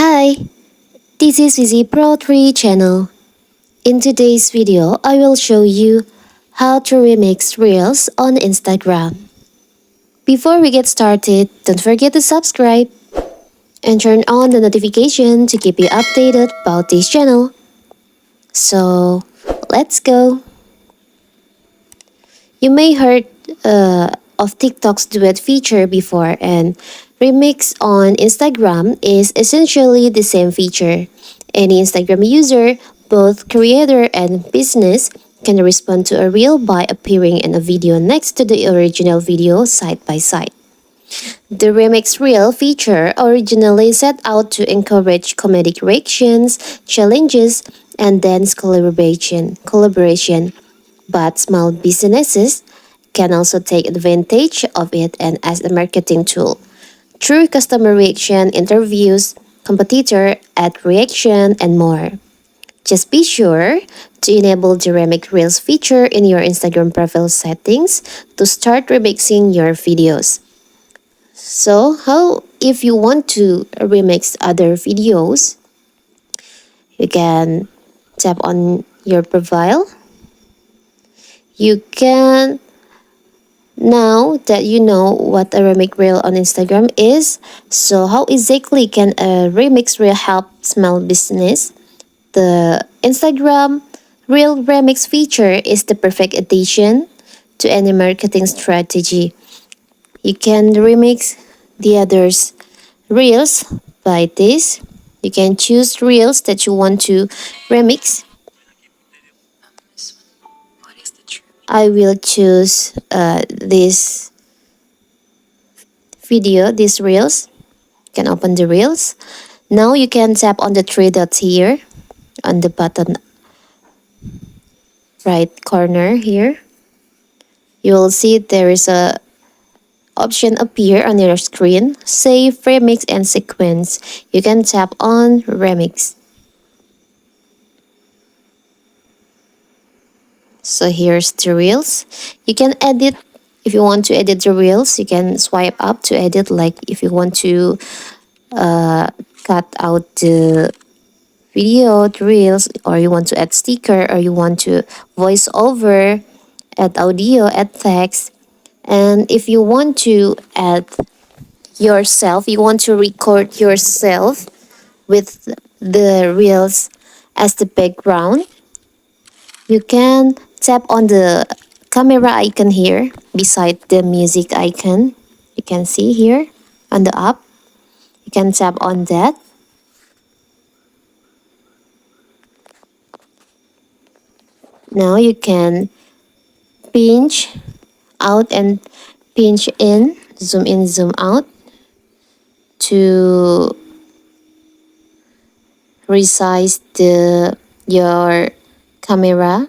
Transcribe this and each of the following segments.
Hi, this is Easy Pro 3 channel. In today's video, I will show you how to remix Reels on Instagram. Before we get started, don't forget to subscribe and turn on the notification to keep you updated about this channel. So, let's go. You may heard of TikTok's duet feature before, and remix on Instagram is essentially the same feature. Any Instagram user, both creator and business, can respond to a reel by appearing in a video next to the original video side by side. The remix reel feature originally set out to encourage comedic reactions, challenges, and dance collaboration, but small businesses can also take advantage of it and as a marketing tool. Through customer reaction, interviews, competitor ad reaction, and more. Just be sure to enable the Remix Reels feature in your Instagram profile settings to start remixing your videos. So, how if you want to remix other videos, you can tap on your profile. You can Now that you know what a remix reel on Instagram is, so how exactly can a remix reel help small business? The Instagram Reel Remix feature is the perfect addition to any marketing strategy. You can remix the others' reels by this. You can choose reels that you want to remix. I will choose this video, these reels. You can open the reels. Now you can tap on the three dots here on the bottom right corner here. You will see there is a option appear on your screen. Save, remix, and sequence. You can tap on remix. So here's the reels. You can edit if you want to edit the reels. You can swipe up to edit. Like if you want to cut out the video, the reels, or you want to add sticker, or you want to voice over, add audio, add text. And if you want to add yourself, you want to record yourself with the reels as the background, you can tap on the camera icon here beside the music icon. You can see here on the up. You can tap on that. Now you can pinch out and pinch in, zoom out to resize your camera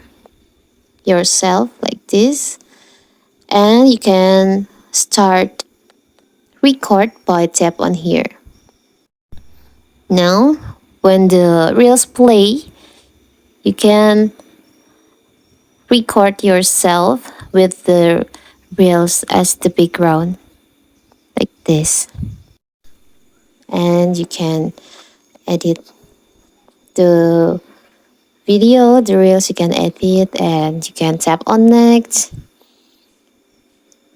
yourself like this, and you can start record by tap on here. Now when the reels play, you can record yourself with the reels as the background like this, and you can edit the video, the reels. You can edit and you can tap on next,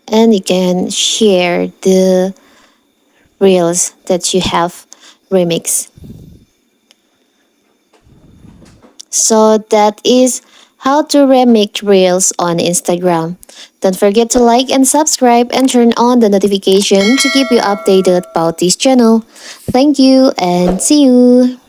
and you can share the reels that you have remixed. So that is how to remix reels on Instagram. Don't forget to like and subscribe and turn on the notification to keep you updated about this channel. Thank you and see you.